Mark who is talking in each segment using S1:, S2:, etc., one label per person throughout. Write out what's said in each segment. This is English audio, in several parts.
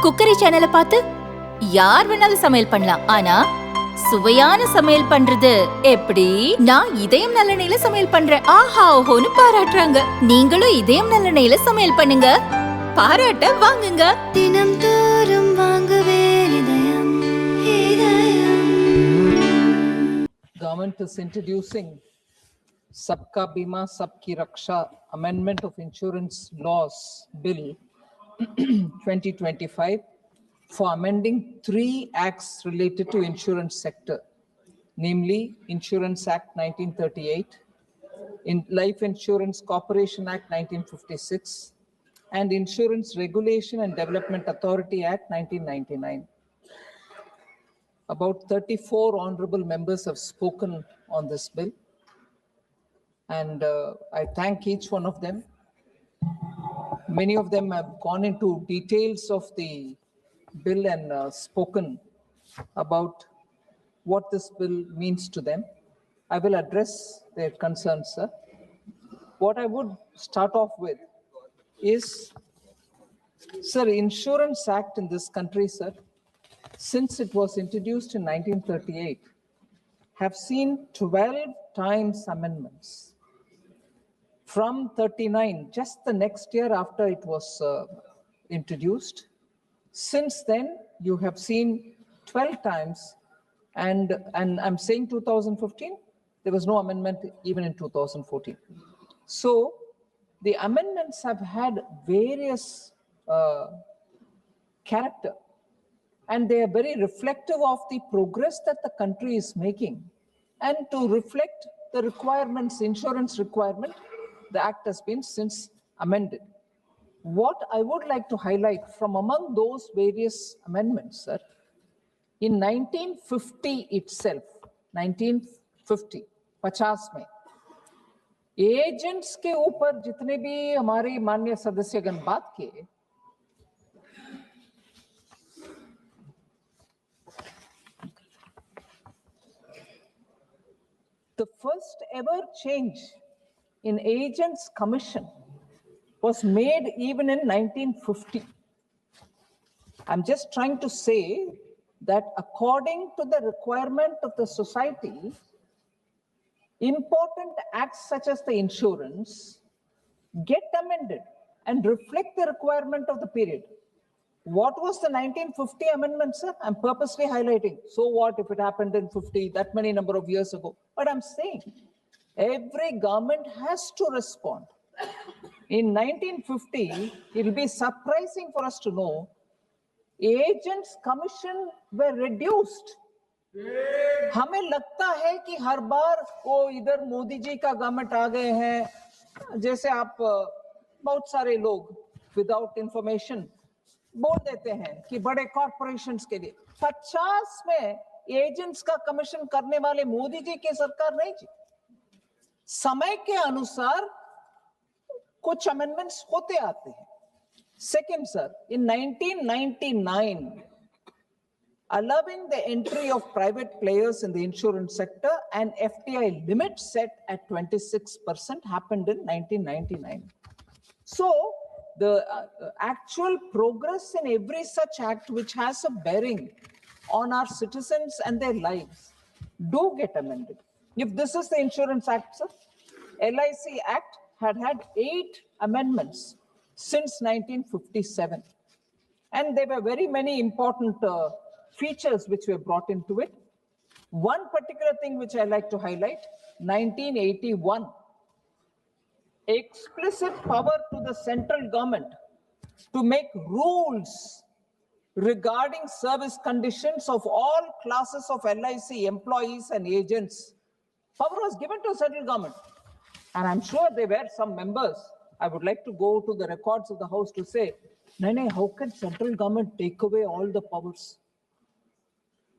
S1: Cookery சேனலை பார்த்து யார் வேணாலும் சமையல் பண்ணலாம். ஆனா சுவையான சமையல் பண்றது எப்படி? நான் இதயம் நல்லெண்ணெயில சமையல் பண்றேன். ஆஹா ஓஹோன்னு பாராட்டுறாங்க. நீங்களும் இதயம் நல்லெண்ணெயில சமையல் பண்ணுங்க, பாராட்ட வாங்குங்க.
S2: தினம் தோறும் வாங்குவே இதயம் இதயம்.
S3: Government is introducing Sabka Bima Sabki Raksha Amendment of Insurance Laws Bill 2025 for amending 3 acts related to insurance sector, namely Insurance Act 1938, Life Insurance Corporation Act 1956, and Insurance Regulation and Development Authority Act 1999. About 34 honorable members have spoken on this bill, and I thank each one of them. Many of them have gone into details of the bill and spoken about what this bill means to them. I will address their concerns, sir. What I would start off with is, sir, Insurance Act in this country, sir, since it was introduced in 1938, have seen 12 times amendments. From 39, just the next year after it was introduced, since then you have seen 12 times, and I'm saying 2015, there was no amendment even in 2014. So the amendments have had various character, and they are very reflective of the progress that the country is making. And to reflect the requirements, insurance requirement, the act has been since amended. What I would like to highlight from among those various amendments, sir, in 1950 itself, 1950, 50 में, agents के ऊपर जितने भी हमारे माननीय सदस्यगण बात किए, the first ever change in agents commission was made even in 1950. I'm just trying to say that according to the requirement of the society, important acts such as the insurance get amended and reflect the requirement of the period. What was the 1950 amendment, sir? I'm purposely highlighting. So what if it happened in 50, that many number of years ago? But I'm saying every government has to respond. In 1950, it'll be surprising for us to know agents commission were reduced. हमें लगता है कि हर बार वो इधर मोदी जी का government आ गए हैं, जैसे आप बहुत सारे लोग विदाउट इंफॉर्मेशन बोल देते हैं कि बड़े कॉर्पोरेशंस के लिए 50 में एजेंट्स का कमीशन करने वाले मोदी जी की सरकार नहीं जी. समय के अनुसार कुछ अमेंडमेंट्स होते आते हैं. Second, sir, in 1999, allowing the entry of private players in the insurance sector and FDI limit set at 26% happened in 1999. So the actual progress in every such act which has a bearing on our citizens and their lives do get amended. If this is the Insurance Act, sir, LIC Act had 8 amendments since 1957. And there were very many important features which were brought into it. One particular thing which I like to highlight, 1981, explicit power to the central government to make rules regarding service conditions of all classes of LIC employees and agents. Power was given to central government. And I'm sure there were some members, I would like to go to the records of the House to say, Nene, how can central government take away all the powers?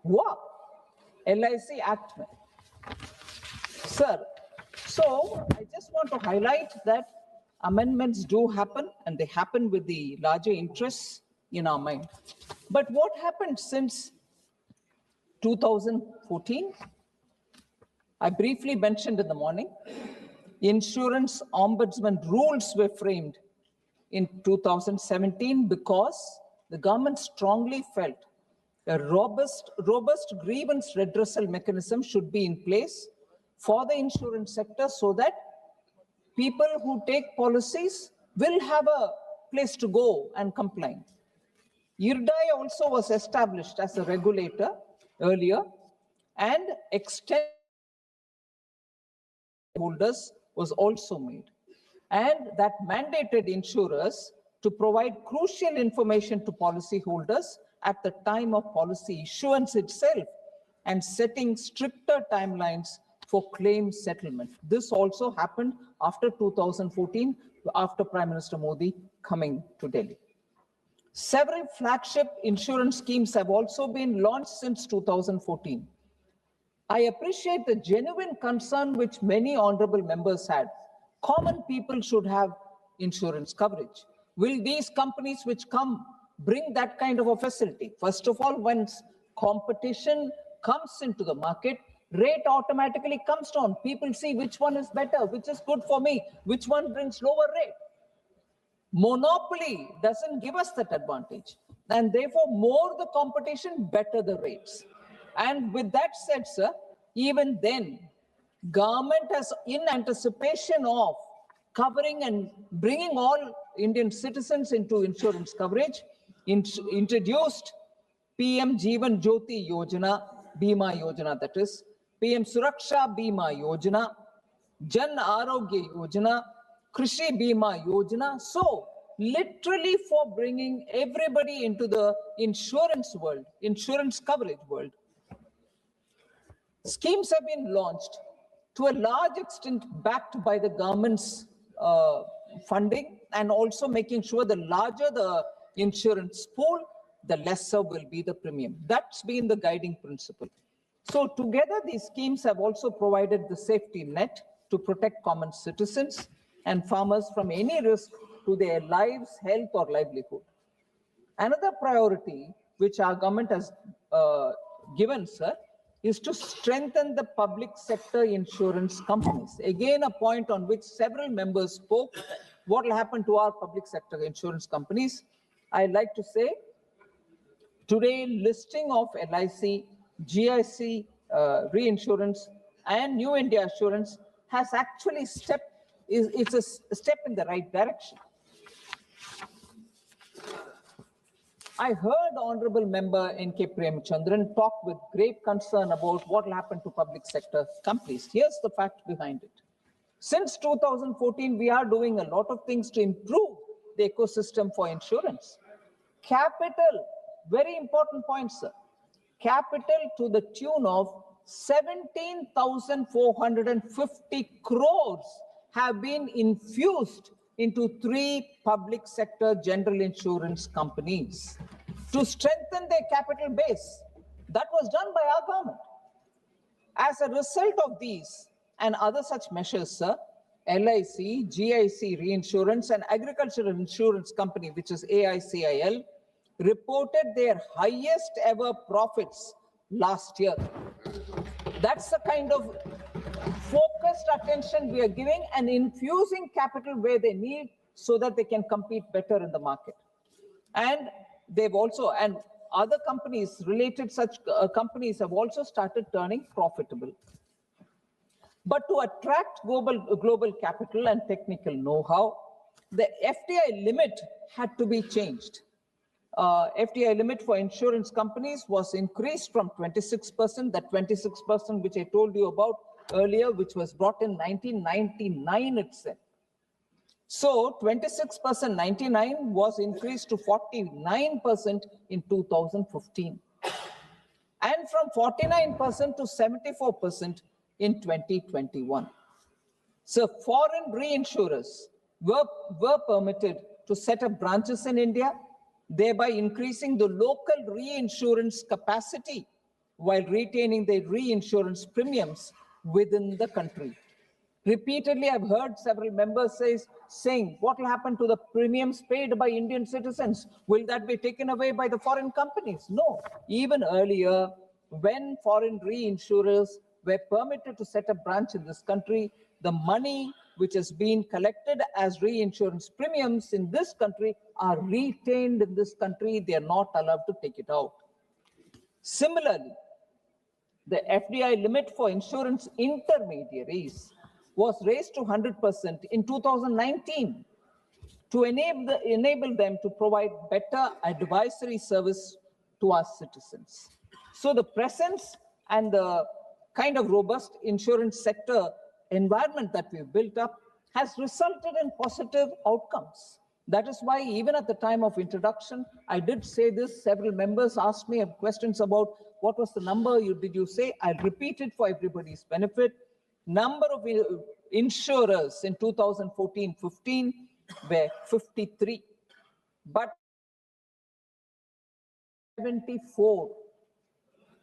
S3: What? LIC Act. Sir, so I just want to highlight that amendments do happen, and they happen with the larger interests in our mind. But what happened since 2014? I briefly mentioned in the morning, insurance ombudsman rules were framed in 2017 because the government strongly felt a robust grievance redressal mechanism should be in place for the insurance sector so that people who take policies will have a place to go and comply. IRDAI also was established as a regulator earlier, and extended holders was also made, and that mandated insurers to provide crucial information to policyholders at the time of policy issuance itself and setting stricter timelines for claim settlement. This also happened after 2014, after Prime Minister Modi coming to Delhi. Several flagship insurance schemes have also been launched since 2014. I appreciate the genuine concern which many honorable members had. Common people should have insurance coverage. Will these companies which come bring that kind of a facility? First of all, once competition comes into the market, rate automatically comes down. People see which one is better, which is good for me, which one brings lower rate. Monopoly doesn't give us that advantage. And therefore, more the competition, better the rates. And with that said, sir, even then, government has, in anticipation of covering and bringing all Indian citizens into insurance coverage, introduced PM Jeevan Jyoti Yojana, Bima Yojana that is, PM Suraksha Bima Yojana, Jan Arogya Yojana, Krishi Bima Yojana. So literally for bringing everybody into the insurance world, insurance coverage world. Schemes have been launched to a large extent backed by the government's funding, and also making sure the larger the insurance pool, the lesser will be the premium. That's been the guiding principle. So together, these schemes have also provided the safety net to protect common citizens and farmers from any risk to their lives, health, or livelihood. Another priority which our government has given, sir, is to strengthen the public sector insurance companies. Again, a point on which several members spoke, what will happen to our public sector insurance companies. I like to say, today listing of LIC, GIC reinsurance and New India Assurance has actually it's a step in the right direction. I heard Honorable Member N.K. Premchandran talk with great concern about what will happen to public sector companies. Here's the fact behind it. Since 2014, we are doing a lot of things to improve the ecosystem for insurance. Capital, very important point, sir. Capital to the tune of 17,450 crores have been infused into 3 public sector general insurance companies to strengthen their capital base. That was done by our government. As a result of these and other such measures, sir, LIC, GIC Reinsurance and Agricultural Insurance Company, which is AICIL, reported their highest ever profits last year. That's the kind of focused attention we are giving and infusing capital where they need so that they can compete better in the market. And they've also, and other companies, related such companies have also started turning profitable. But to attract global capital and technical know-how, the FDI limit had to be changed. FDI limit for insurance companies was increased from 26%, that 26% which I told you about earlier, which was brought in 1999 itself. So 26% 99 was increased to 49% in 2015. And from 49% to 74% in 2021. So foreign reinsurers were permitted to set up branches in India, thereby increasing the local reinsurance capacity while retaining their reinsurance premiums within the country. Repeatedly, I've heard several members saying, what will happen to the premiums paid by Indian citizens? Will that be taken away by the foreign companies? No. Even earlier, when foreign reinsurers were permitted to set a branch in this country, the money which has been collected as reinsurance premiums in this country are retained in this country. They are not allowed to take it out. Similarly, the FDI limit for insurance intermediaries was raised to 100% in 2019 to enable them to provide better advisory service to our citizens. So the presence and the kind of robust insurance sector environment that we've built up has resulted in positive outcomes. That is why even at the time of introduction, I did say this. Several members asked me questions about what was the number did you say? I'll repeat it for everybody's benefit. Number of insurers in 2014-15 were 53, but 74.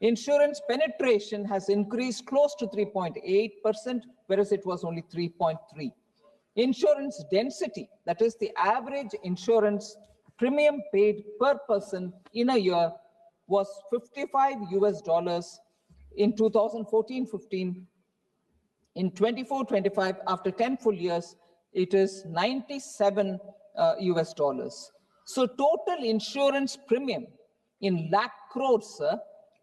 S3: Insurance penetration has increased close to 3.8%, whereas it was only 3.3. Insurance density, that is the average insurance premium paid per person in a year, was $55 in 2014-15. In 24-25, after 10 full years, it is $97. So total insurance premium in lakh crores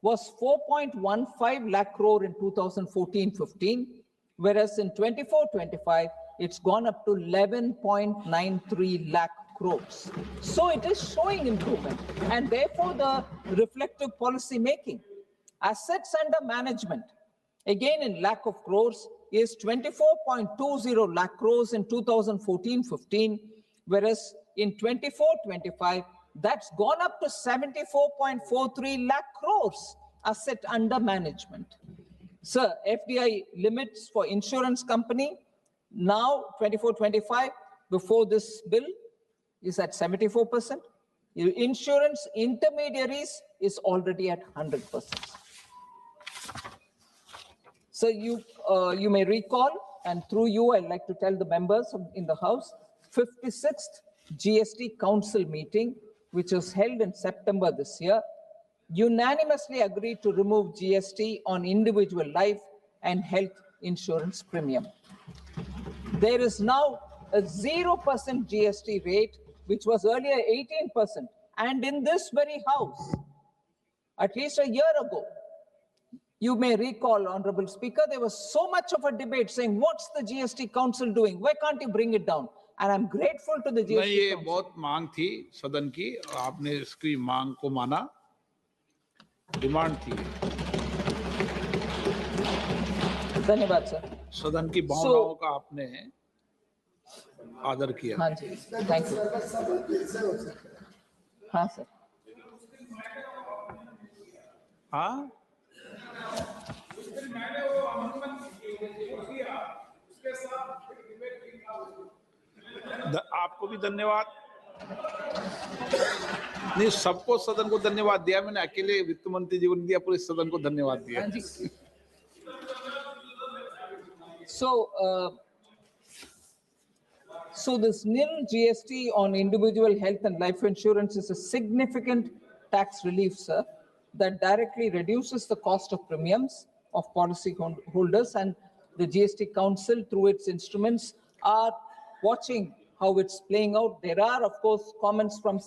S3: was 4.15 lakh crore in 2014-15, whereas in 24-25, it's gone up to 11.93 lakh crores. So it is showing improvement, and therefore the reflective policy making. Assets under management, again in lakh of crores, is 24.20 lakh crores in 2014-15, whereas in 24-25, that's gone up to 74.43 lakh crores asset under management. Sir, FDI limits for insurance company now 24-25 before this bill is at 74%. Insurance intermediaries is already at 100%. So you may recall, and through you, I'd like to tell the members in the House, 56th GST Council meeting, which was held in September this year, unanimously agreed to remove GST on individual life and health insurance premium. There is now a 0% GST rate, which was earlier 18%. And in this very House, at least a year ago, you may recall, Honorable Speaker, there was so much of a debate saying, what's the GST Council doing? Why can't you bring it down? And I'm grateful to the GST
S4: ये
S3: Council.
S4: बहुत मांग थी सदन की, आपने इसकी मांग को माना, डिमांड थी,
S3: धन्यवाद सर।
S4: सदन की भावनाओं का आपने आदर किया।
S3: हाँ जी, थैंक यू। हाँ सर।
S4: हाँ, आपको भी धन्यवाद। नहीं, सबको सदन को धन्यवाद दिया मैंने, अकेले वित्त मंत्री जी को नहीं दिया, पूरे सदन को धन्यवाद दिया।
S3: हाँ जी। So this nil GST on individual health and life insurance is a significant tax relief, sir, that directly reduces the cost of premiums of policy holders, and the GST Council through its instruments are watching how it's playing out. There are, of course, comments from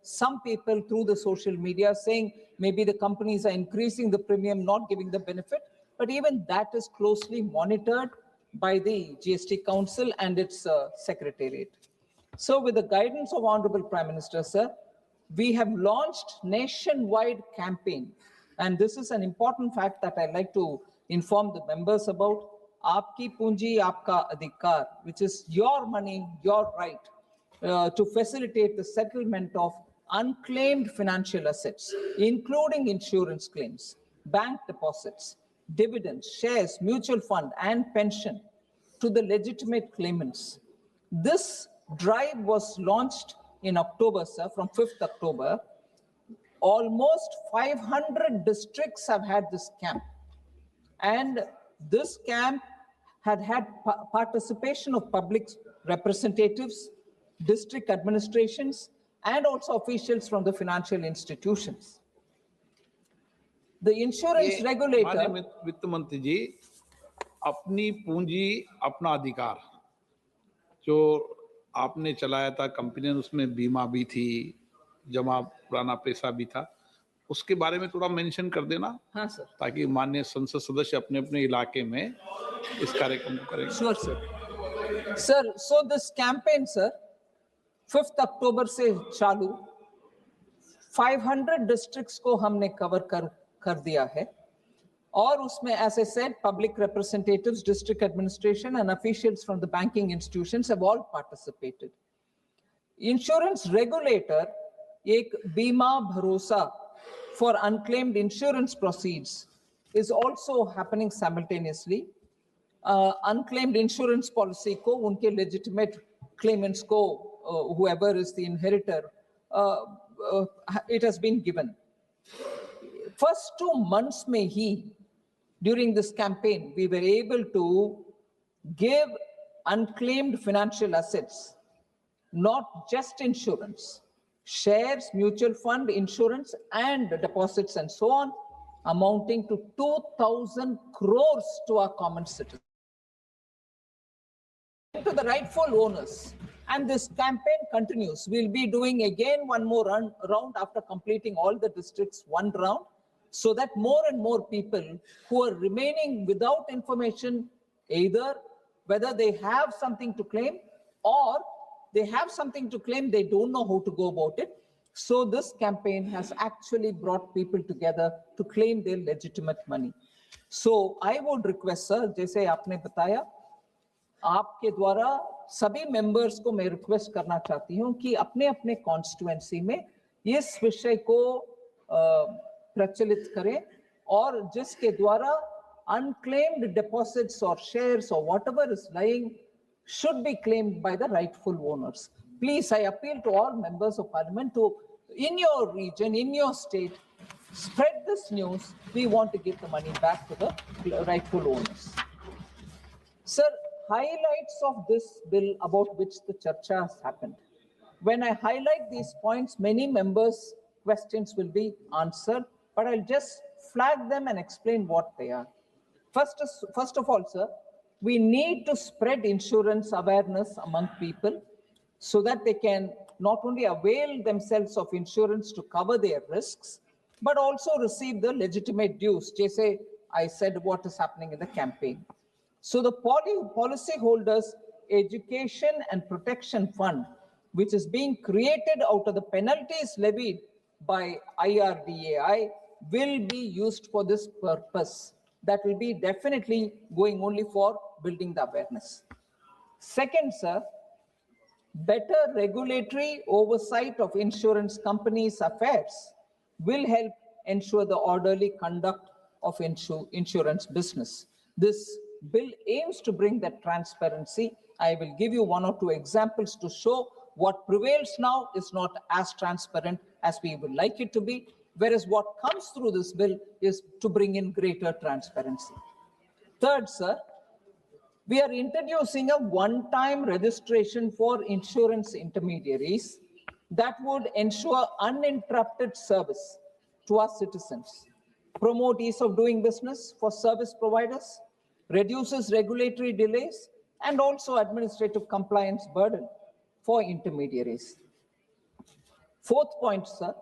S3: some people through the social media saying maybe the companies are increasing the premium, not giving the benefit, but even that is closely monitored by the GST Council and its secretariat. So with the guidance of Honorable Prime Minister, sir, we have launched nationwide campaign, and this is an important fact that I'd like to inform the members about. Aapki Punji Aapka Adhikar, which is your money, your right, to facilitate the settlement of unclaimed financial assets, including insurance claims, bank deposits, dividends, shares, mutual fund, and pension to the legitimate claimants. This drive was launched in October, sir, from 5th October. Almost 500 districts have had this camp. And this camp had participation of public representatives, district administrations, and also officials from the financial institutions. The insurance regulator.
S4: वित्त मंत्री जी, अपनी पूंजी अपना अधिकार, जो आपने चलाया था कंपनी, उसमें बीमा भी थी, जमा पुराना पैसा भी था, उसके बारे में थोड़ा मेंशन कर देना।
S3: हाँ सर,
S4: ताकि माननीय संसद सदस्य अपने अपने इलाके में इस कार्यक्रम को करेंगे।
S3: Sure sir. Sir, so this campaign sir 5 अक्टूबर से चालू, 500 डिस्ट्रिक्ट्स को हमने कवर कर दिया है, और उसमें as I said, public representatives, district administration and officials from the banking institutions have all participated. Insurance regulator एक बीमा भरोसा for unclaimed insurance proceeds is also happening simultaneously. Unclaimed insurance policy को उनके legitimate claimants को, whoever is the inheritor, it has been given. First 2 months में ही, during this campaign, we were able to give unclaimed financial assets, not just insurance, shares, mutual fund, insurance, and deposits, and so on, amounting to 2,000 crores to our common citizens, to the rightful owners. And this campaign continues. We'll be doing again one more round after completing all the districts, one round, so that more and more people who are remaining without information, either whether they have something to claim or they have something to claim, they don't know how to go about it. So this campaign has actually brought people together to claim their legitimate money. So I would request, sir, जैसे आपने बताया, आपके द्वारा सभी members को मैं request करना चाहती हूं कि अपने अपने कॉन्स्टिट्यूएंसी में इस विषय को प्रचलित करें, और जिसके द्वारा unclaimed deposits or shares or whatever is lying should be claimed by the rightful owners. Please, I appeal to all members of parliament to, in your region, in your state, spread this news. We want to give the money back to the rightful owners. Sir, highlights of this bill about which the charcha has happened. When I highlight these points, many members' questions will be answered, but I'll just flag them and explain what they are. First of all, sir, we need to spread insurance awareness among people so that they can not only avail themselves of insurance to cover their risks, but also receive the legitimate dues. Just say I said what is happening in the campaign. So the policyholders education and protection fund, which is being created out of the penalties levied by IRDAI, will be used for this purpose. That will be definitely going only for building the awareness. Second, sir, better regulatory oversight of insurance companies' affairs will help ensure the orderly conduct of insurance business. This bill aims to bring that transparency. I will give you 1 or 2 examples to show what prevails now is not as transparent as we would like it to be, whereas what comes through this bill is to bring in greater transparency. Third, sir, we are introducing a one-time registration for insurance intermediaries that would ensure uninterrupted service to our citizens, promote ease of doing business for service providers, reduces regulatory delays, and also administrative compliance burden for intermediaries. Fourth point, sir,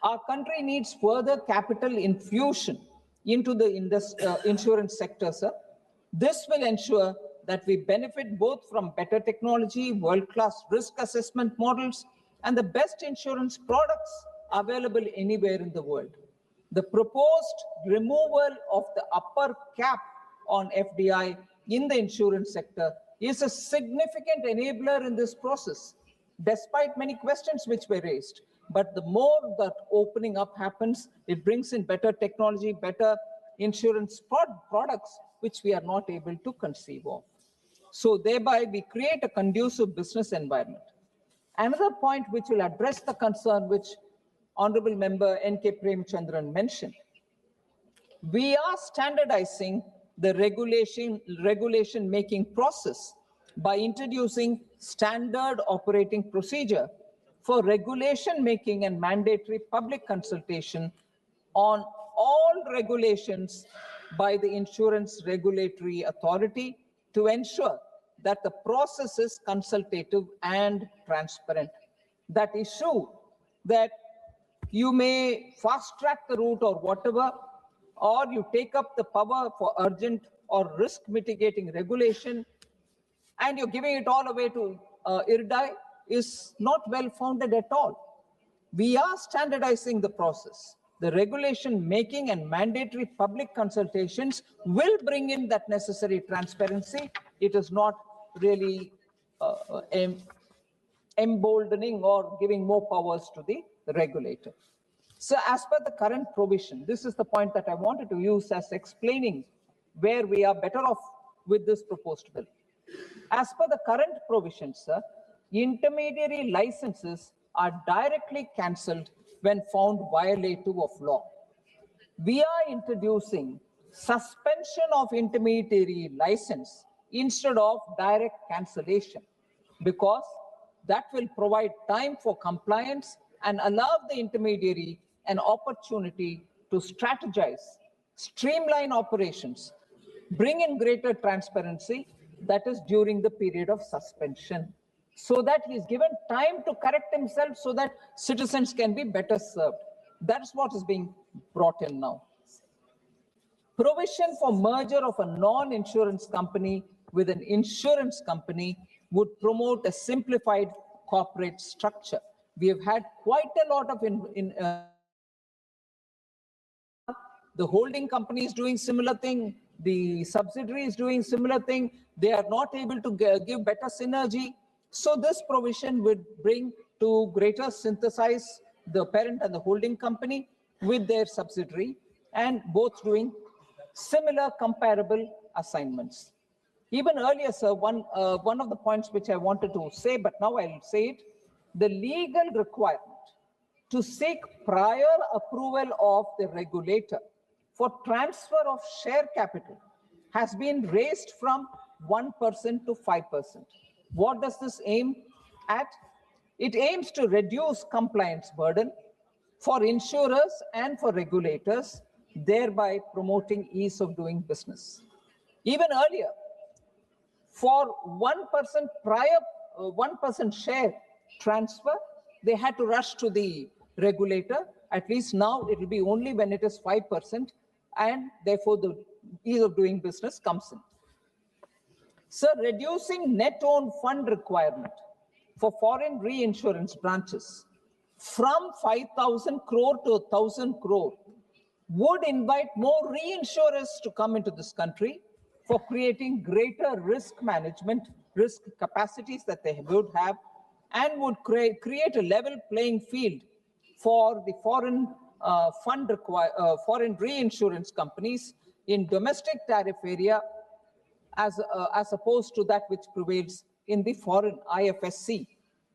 S3: our country needs further capital infusion into the insurance sector, sir. This will ensure that we benefit both from better technology, world-class risk assessment models, and the best insurance products available anywhere in the world. The proposed removal of the upper cap on FDI in the insurance sector is a significant enabler in this process, despite many questions which were raised. But the more that opening up happens, it brings in better technology, better insurance products, which we are not able to conceive of. So thereby we create a conducive business environment. Another point which will address the concern which Honorable Member N.K. Premchandran mentioned, we are standardizing the regulation making process by introducing standard operating procedure for regulation making and mandatory public consultation on all regulations by the Insurance Regulatory Authority to ensure that the process is consultative and transparent. That issue that you may fast track the route or whatever, or you take up the power for urgent or risk mitigating regulation, and you're giving it all away to IRDAI is not well founded at all. We are standardizing the process. The regulation making and mandatory public consultations will bring in that necessary transparency. It is not really emboldening or giving more powers to the regulator. So as per the current provision, this is the point that I wanted to use as explaining where we are better off with this proposed bill. As per the current provisions, sir, intermediary licenses are directly cancelled when found violative of law. We are introducing suspension of intermediary license instead of direct cancellation, because that will provide time for compliance and allow the intermediary an opportunity to strategize, streamline operations, bring in greater transparency, that is during the period of suspension, so that he is given time to correct himself so that citizens can be better served. That's what is being brought in now. Provision for merger of a non-insurance company with an insurance company would promote a simplified corporate structure. We have had quite a lot of the holding company is doing similar thing, the subsidiary is doing similar thing, they are not able to give better synergy. So this provision would bring to greater synthesize the parent and the holding company with their subsidiary, and both doing similar comparable assignments. Even earlier, sir, one of the points which I wanted to say, but now I'll say it, the legal requirement to seek prior approval of the regulator for transfer of share capital has been raised from 1% to 5%. What does this aim at? It aims to reduce compliance burden for insurers and for regulators, thereby promoting ease of doing business. Even earlier, for 1% prior 1% share transfer, they had to rush to the regulator. At least now it will be only when it is 5%, and therefore the ease of doing business comes in. So reducing net owned fund requirement for foreign reinsurance branches from 5,000 crore to 1,000 crore would invite more reinsurers to come into this country for creating greater risk management, risk capacities that they would have, and would create a level playing field for the foreign foreign reinsurance companies in domestic tariff area as opposed to that which prevails in the foreign IFSC,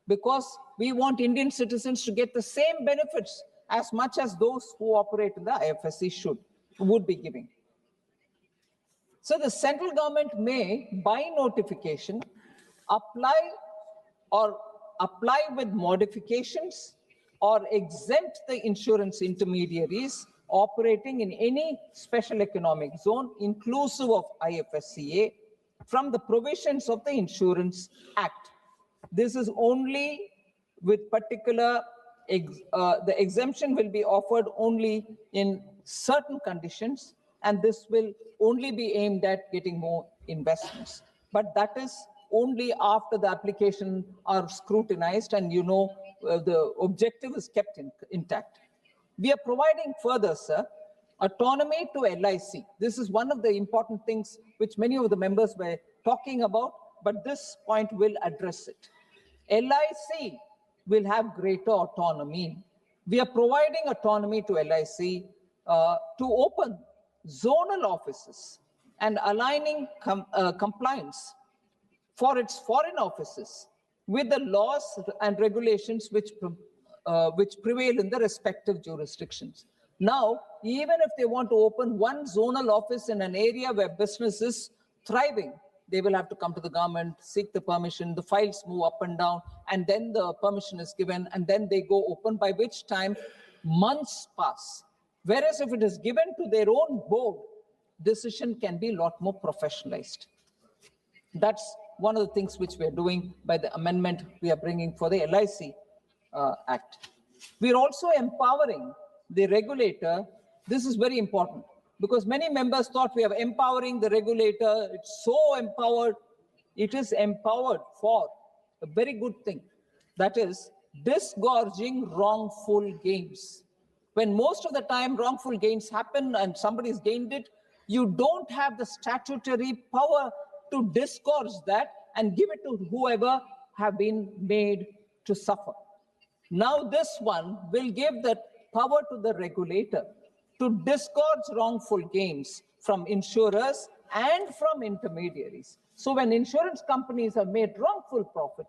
S3: because we want Indian citizens to get the same benefits as much as those who operate in the IFSC would be giving. So the central government may, by notification, apply with modifications or exempt the insurance intermediaries operating in any special economic zone, inclusive of IFSCA, from the provisions of the Insurance Act. This is only with particular, the exemption will be offered only in certain conditions, and this will only be aimed at getting more investments. But that is only after the application are scrutinized and the objective is kept intact. We are providing further, sir, autonomy to LIC. This is one of the important things which many of the members were talking about, but this point will address it. LIC will have greater autonomy. We are providing autonomy to LIC to open zonal offices and aligning compliance for its foreign offices with the laws and regulations which prevail in the respective jurisdictions. Now, even if they want to open one zonal office in an area where business is thriving, they will have to come to the government, seek the permission, the files move up and down, and then the permission is given, and then they go open, by which time months pass. Whereas if it is given to their own board, decision can be a lot more professionalized. That's one of the things which we are doing by the amendment we are bringing for the LIC Act. We are also empowering the regulator. This is very important because many members thought we are empowering the regulator. It's so empowered. It is empowered for a very good thing. That is disgorging wrongful gains. When most of the time wrongful gains happen and somebody's gained it, you don't have the statutory power to disgorge that and give it to whoever have been made to suffer. Now this one will give the power to the regulator to disgorge wrongful gains from insurers and from intermediaries. So when insurance companies have made wrongful profit,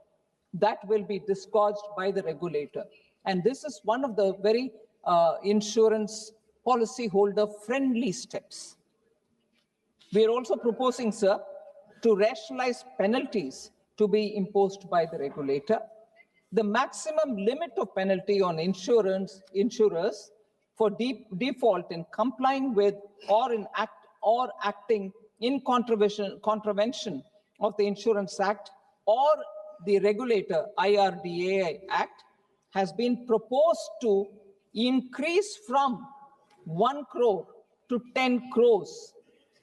S3: that will be disgorged by the regulator. And this is one of the very insurance policyholder friendly steps. We are also proposing, sir, to rationalize penalties to be imposed by the regulator. The maximum limit of penalty on insurers for default in complying with or acting in contravention of the Insurance Act or the regulator IRDAI Act has been proposed to increase from 1 crore to 10 crores.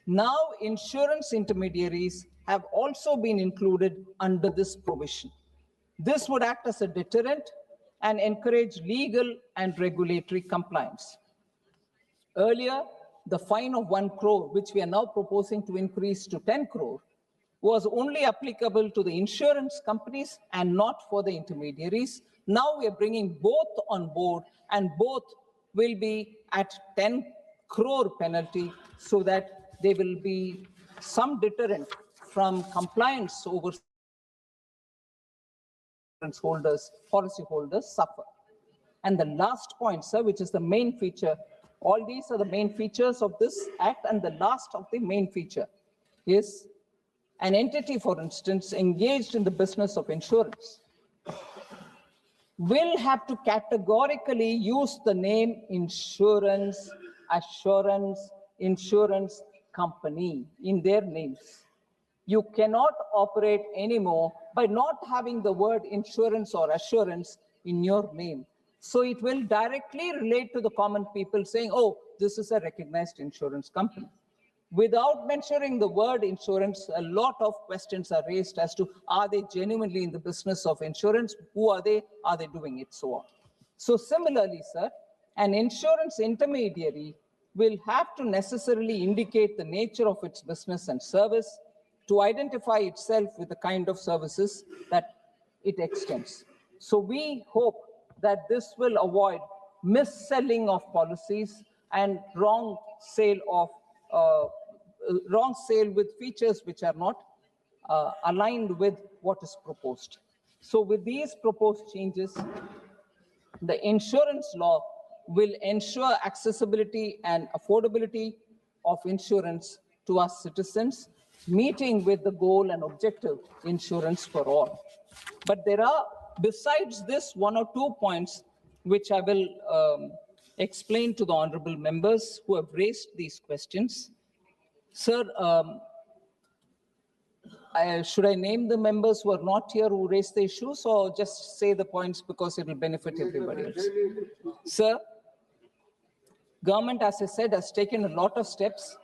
S3: Now insurance intermediaries have also been included under this provision. This would act as a deterrent and encourage legal and regulatory compliance. Earlier, the fine of 1 crore, which we are now proposing to increase to 10 crore, was only applicable to the insurance companies and not for the intermediaries. Now we are bringing both on board and both will be at 10 crore penalty so that there will be some deterrent from compliance over policyholders suffer. And the last point, sir, which is the main feature, all these are the main features of this act, and the last of the main feature is an entity, for instance, engaged in the business of insurance will have to categorically use the name insurance, assurance, insurance company in their names. You cannot operate anymore by not having the word insurance or assurance in your name. So it will directly relate to the common people saying, oh, this is a recognized insurance company. Without mentioning the word insurance, a lot of questions are raised as to, are they genuinely in the business of insurance? Who are they? Are they doing it? So on. So similarly, sir, an insurance intermediary will have to necessarily indicate the nature of its business and service to identify itself with the kind of services that it extends. So we hope that this will avoid mis-selling of policies and wrong sale with features which are not aligned with what is proposed. So with these proposed changes, the insurance law will ensure accessibility and affordability of insurance to our citizens, meeting with the goal and objective insurance for all. But there are, besides this, 1 or 2 points which I will explain to the honorable members who have raised these questions. Sir, should I name the members who are not here who raised the issues, or just say the points because it will benefit everybody else? Sir, government, as I said, has taken a lot of steps.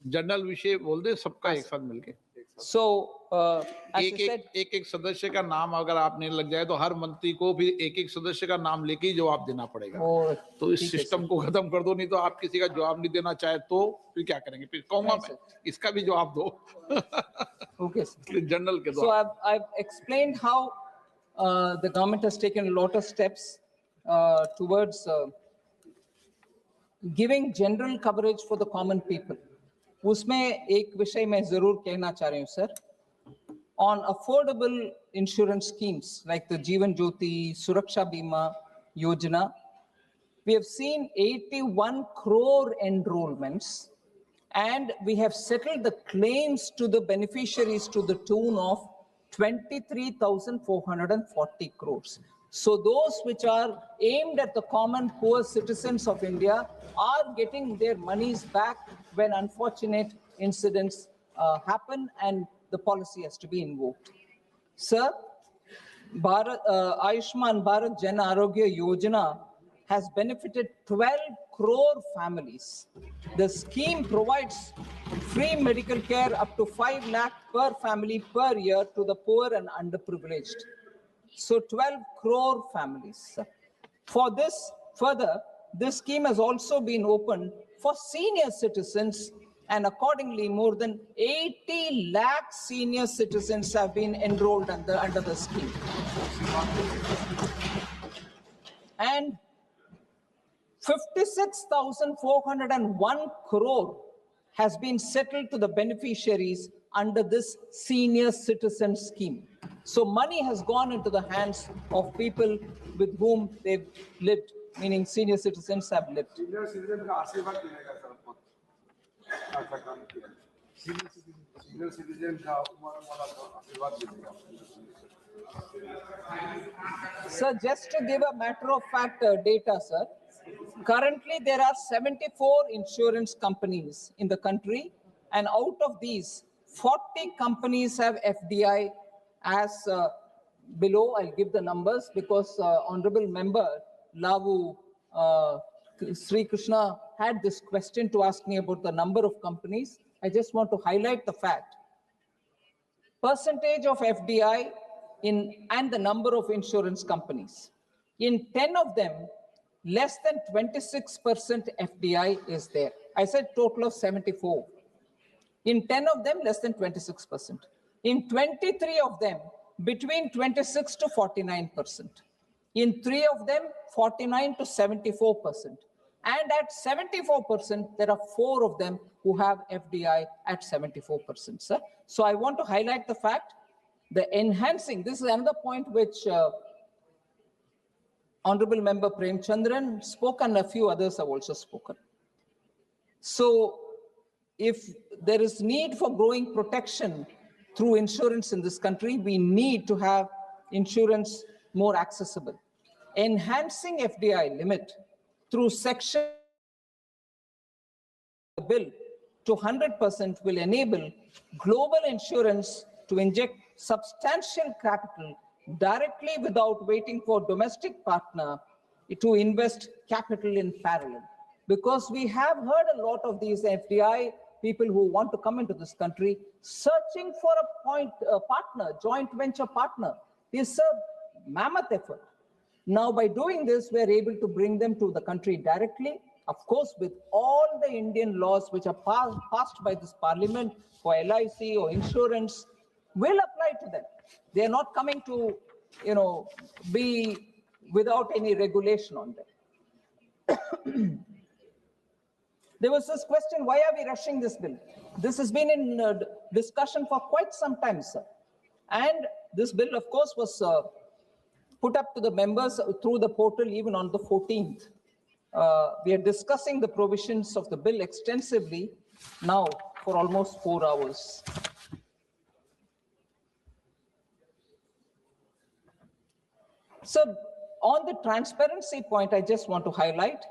S4: General विषय बोल दे सबका एक साथ मिलके.
S3: So, as I said,
S4: एक सदस्य का नाम अगर आपने लग जाए तो हर मंत्री को भी एक सदस्य का नाम लेके ही जवाब देना पड़ेगा. तो इस सिस्टम को खत्म कर दो, नहीं तो आप किसी का जवाब नहीं देना चाहे तो फिर क्या करेंगे? फिर कहूंगा मैं इसका भी जवाब दो.
S3: Okay,
S4: जनरल के
S3: so I've explained how the government has taken a lot of steps towards giving general coverage for the common people. उसमें एक विषय मैं जरूर कहना चाह रही हूँ, sir. On affordable insurance schemes like the Jeevan Jyoti, Suraksha Bima Yojana, we have seen 81 crore enrollments, and we have settled the claims to the beneficiaries to the tune of 23,440 crores. So those which are aimed at the common poor citizens of India are getting their monies back when unfortunate incidents happen and the policy has to be invoked. Sir, Ayushman Bharat Jan Arogya Yojana has benefited 12 crore families. The scheme provides free medical care up to 5 lakh per family per year to the poor and underprivileged. So 12 crore families. For this, further, this scheme has also been opened for senior citizens, and accordingly, more than 80 lakh senior citizens have been enrolled under the scheme. And 56,401 crore has been settled to the beneficiaries under this senior citizen scheme. So money has gone into the hands of people with whom they've lived, meaning senior citizens have lived.
S5: Senior citizen का आशीर्वाद मिलेगा sir बहुत अच्छा काम किया senior citizen का उम्र वाला आशीर्वाद मिलेगा.
S3: Sir, just to give a matter of fact data, sir, currently there are 74 insurance companies in the country, and out of these, 40 companies have FDI as below. I'll give the numbers because Honorable Member Lavu Sri Krishna had this question to ask me about the number of companies. I just want to highlight the fact. Percentage of FDI and the number of insurance companies. In 10 of them, less than 26% FDI is there. I said total of 74. In 10 of them, less than 26%. In 23 of them, between 26 to 49%. In 3 of them, 49 to 74%. And at 74%, there are 4 of them who have FDI at 74%, sir. So I want to highlight the fact, the enhancing, this is another point which Honorable Member Prem Chandran spoke and a few others have also spoken. So if there is need for growing protection through insurance in this country, we need to have insurance more accessible. Enhancing FDI limit through section the bill to 100% will enable global insurance to inject substantial capital directly without waiting for domestic partner to invest capital in parallel. Because we have heard a lot of these FDI people who want to come into this country searching for a partner, joint venture partner. It's a mammoth effort. Now, by doing this, we're able to bring them to the country directly, of course, with all the Indian laws which are passed by this parliament for LIC or insurance will apply to them. They are not coming to, be without any regulation on them. There was this question, why are we rushing this bill? This has been in discussion for quite some time, sir. And this bill, of course, was put up to the members through the portal even on the 14th. We are discussing the provisions of the bill extensively now for almost 4 hours. So on the transparency point, I just want to highlight,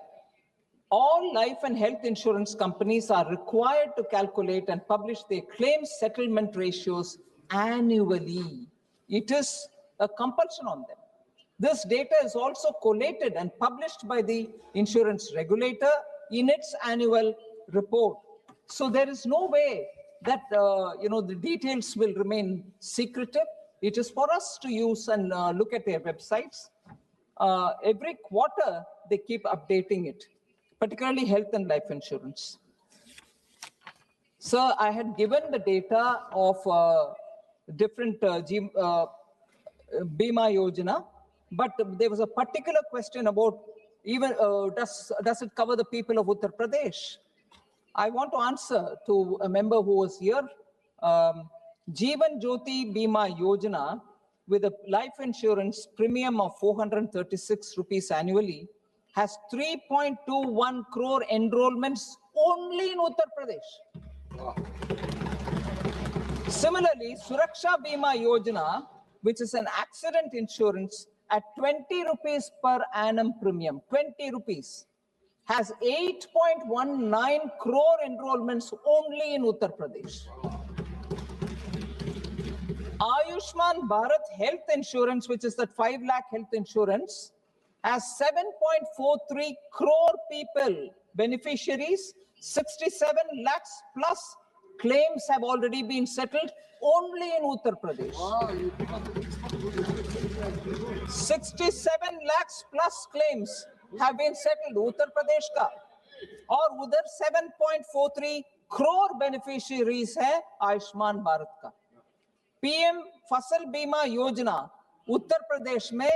S3: all life and health insurance companies are required to calculate and publish their claim settlement ratios annually. It is a compulsion on them. This data is also collated and published by the insurance regulator in its annual report. So there is no way that the details will remain secretive. It is for us to use and look at their websites. Every quarter, they keep updating it, particularly health and life insurance. Sir, I had given the data of different Bima Yojana, but there was a particular question about even does it cover the people of Uttar Pradesh? I want to answer to a member who was here. Jeevan Jyoti Bima Yojana with a life insurance premium of 436 rupees annually has 3.21 crore enrollments only in Uttar Pradesh. Wow. Similarly, Suraksha Bima Yojana, which is an accident insurance at 20 rupees per annum premium, 20 rupees, has 8.19 crore enrollments only in Uttar Pradesh. Ayushman Bharat Health Insurance, which is that 5 lakh health insurance, has 7.43 crore people, beneficiaries, 67 lakhs plus claims have already been settled only in Uttar Pradesh. 67 lakhs plus claims have been settled Uttar Pradesh ka. और उधर 7.43 crore beneficiaries है आयुष्मान भारत का. PM फसल बीमा योजना उत्तर प्रदेश में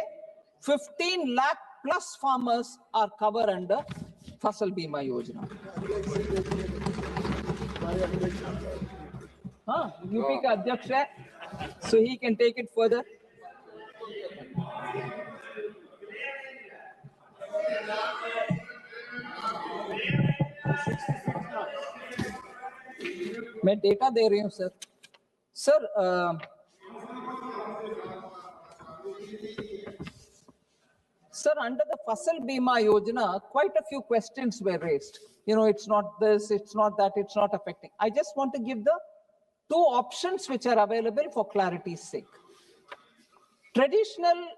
S3: 15 lakh plus farmers are covered under फसल बीमा योजना. हाँ, यूपी का अध्यक्ष है, so he can take it further. मैं डेटा दे रही हूँ sir. Sir Sir, under the Fasal Bima Yojana, quite a few questions were raised. You know, it's not this, it's not that, it's not affecting. I just want to give the two options which are available for clarity's sake. Traditional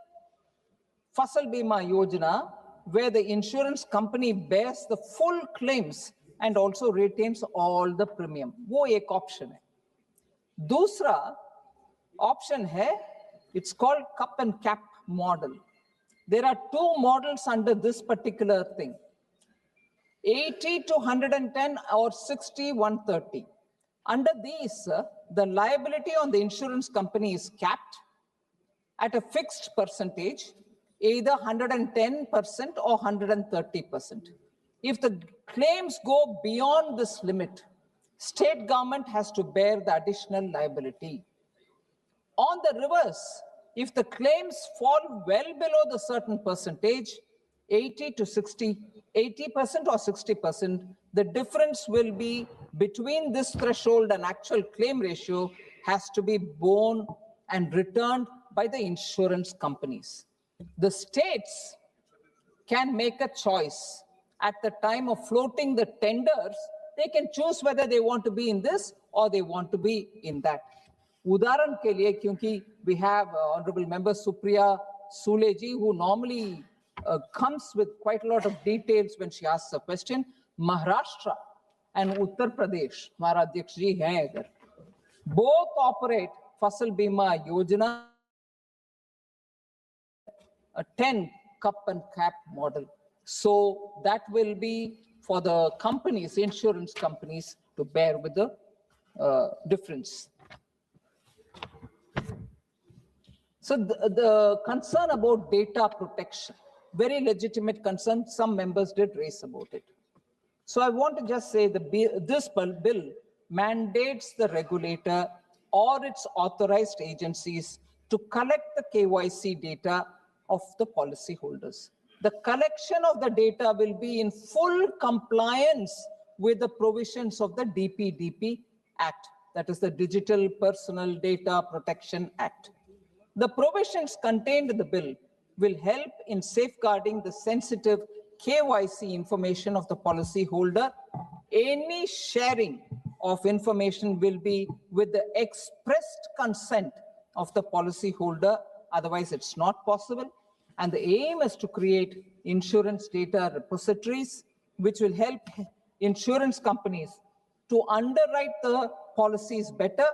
S3: Fasal Bima Yojana, where the insurance company bears the full claims and also retains all the premium. वो एक option है. दूसरा option है, it's called cup and cap model. There are two models under this particular thing. 80 to 110 or 60, 130. Under these, the liability on the insurance company is capped at a fixed percentage, either 110% or 130%. If the claims go beyond this limit, state government has to bear the additional liability. On the reverse, if the claims fall well below the certain percentage, 80 to 60, 80% or 60%, the difference will be between this threshold and actual claim ratio has to be borne and returned by the insurance companies. The states can make a choice. At the time of floating the tenders, they can choose whether they want to be in this or they want to be in that. उदाहरण के लिए, क्योंकि we have Honorable Member Supriya Sule ji, who normally comes with quite a lot of details when she asks a question. Maharashtra and Uttar Pradesh, हमारा अध्यक्ष जी हैं इधर, both operate Fasal Bima Yojana, a 10 cup and cap model. So that will be for the companies, insurance companies, to bear with the difference. So the concern about data protection, very legitimate concern, some members did raise about it. So I want to just say this bill mandates the regulator or its authorized agencies to collect the KYC data of the policyholders. The collection of the data will be in full compliance with the provisions of the DPDP Act, that is the Digital Personal Data Protection Act. The provisions contained in the bill will help in safeguarding the sensitive KYC information of the policyholder. Any sharing of information will be with the expressed consent of the policyholder, otherwise it's not possible. And the aim is to create insurance data repositories, which will help insurance companies to underwrite the policies better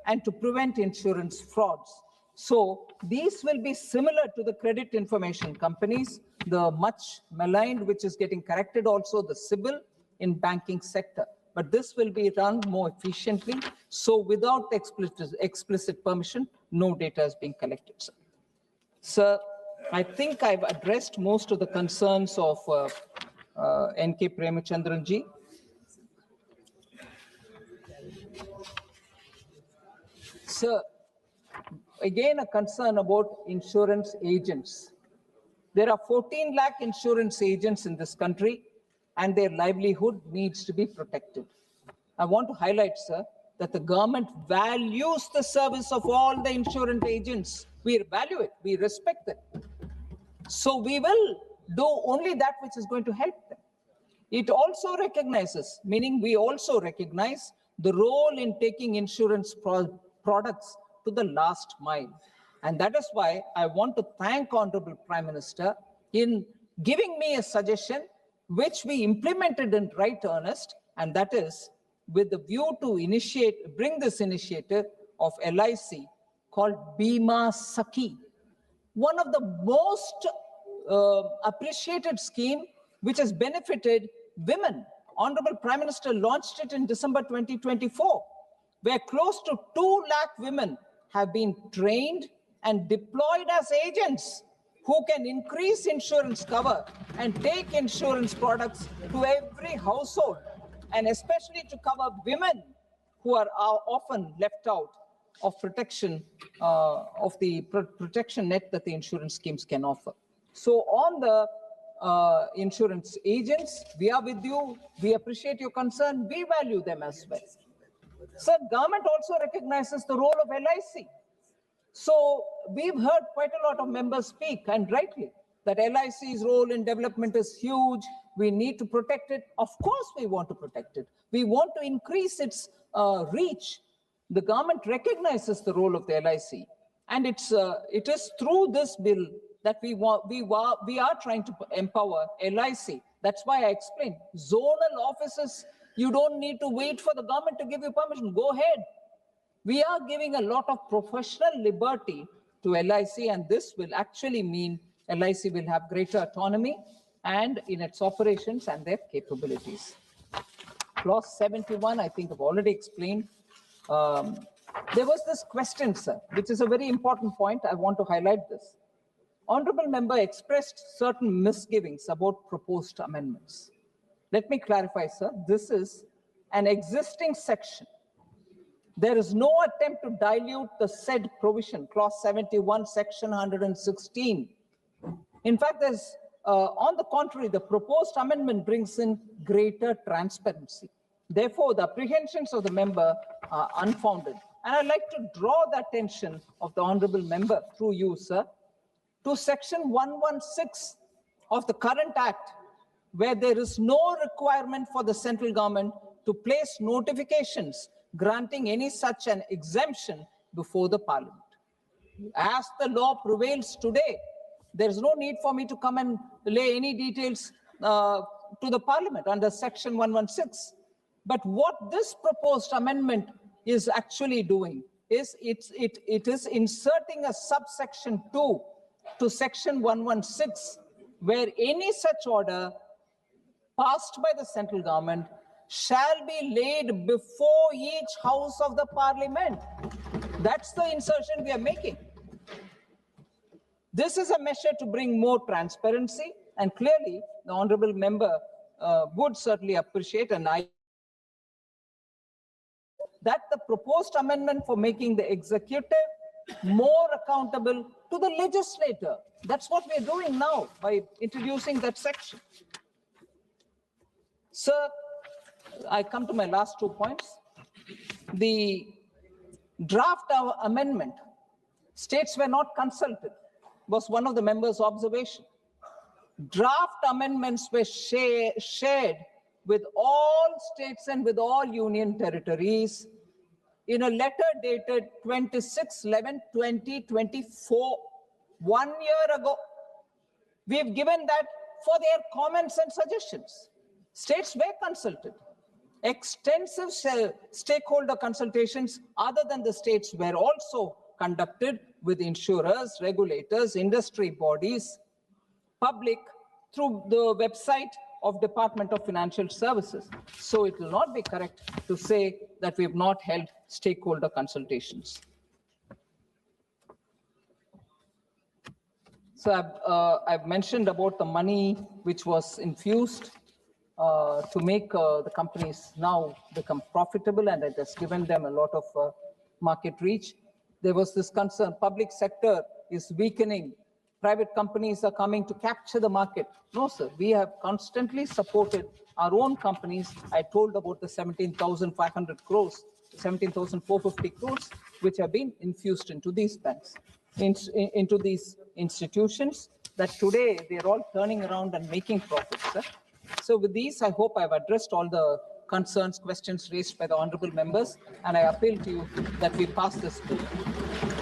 S3: and to prevent insurance frauds. So these will be similar to the credit information companies, the much maligned, which is getting corrected also, the CIBIL in banking sector. But this will be run more efficiently. So without explicit permission, no data is being collected. Sir, I think I've addressed most of the concerns of N.K. Premachandran ji. Sir, again, a concern about insurance agents. There are 14 lakh insurance agents in this country, and their livelihood needs to be protected. I want to highlight, sir, that the government values the service of all the insurance agents. We value it, we respect them. So we will do only that which is going to help them. It also recognizes, meaning we also recognize the role in taking insurance products to the last mile. And that is why I want to thank Honorable Prime Minister in giving me a suggestion which we implemented in right earnest, and that is with the view to bring this initiative of LIC called Bima Sakhi, one of the most appreciated scheme which has benefited women. Honorable Prime Minister launched it in December 2024, where close to 2 lakh women have been trained and deployed as agents who can increase insurance cover and take insurance products to every household, and especially to cover women who are often left out of protection, of the protection net that the insurance schemes can offer. So on the insurance agents, we are with you. We appreciate your concern. We value them as well. Sir, government also recognizes the role of LIC. So we've heard quite a lot of members speak, and rightly, that LIC's role in development is huge. We need to protect it. Of course, we want to protect it. We want to increase its reach. The government recognizes the role of the LIC, and it is through this bill that we are trying to empower LIC. That's why I explained zonal offices. You don't need to wait for the government to give you permission. Go ahead. We are giving a lot of professional liberty to LIC, and this will actually mean LIC will have greater autonomy and in its operations and their capabilities. Clause 71, I think I've already explained. There was this question, sir, which is a very important point. I want to highlight this. Honorable member expressed certain misgivings about proposed amendments. Let me clarify, sir. This is an existing section. There is no attempt to dilute the said provision, clause 71, section 116. In fact, there's, on the contrary, the proposed amendment brings in greater transparency. Therefore, the apprehensions of the member are unfounded. And I'd like to draw the attention of the honorable member, through you, sir, to section 116 of the current act, where there is no requirement for the central government to place notifications granting any such an exemption before the parliament. As the law prevails today, there is no need for me to come and lay any details to the parliament under section 116. But what this proposed amendment is actually doing is it is inserting a subsection 2 to section 116, where any such order passed by the central government shall be laid before each house of the parliament. That's the insertion we are making. This is a measure to bring more transparency, and clearly the honorable member would certainly appreciate, and I, that the proposed amendment for making the executive more accountable to the legislator. That's what we're doing now by introducing that section. Sir, I come to my last 2 points. The draft amendment, states were not consulted, was one of the members' observation. Draft amendments were shared with all states and with all union territories in a letter dated 26/11/2024, 1 year ago. We've given that for their comments and suggestions. States were consulted. Extensive stakeholder consultations other than the states were also conducted with insurers, regulators, industry bodies, public, through the website of Department of Financial Services. So it will not be correct to say that we have not held stakeholder consultations. So I've mentioned about the money which was infused to make the companies now become profitable, and it has given them a lot of market reach. There was this concern, public sector is weakening, private companies are coming to capture the market. No, sir, we have constantly supported our own companies. I told about the 17,500 crores, 17,450 crores, which have been infused into these banks, into these institutions, that today they're all turning around and making profits, sir. So with these, I hope I've addressed all the concerns, questions raised by the honorable members, and I appeal to you that we pass this bill.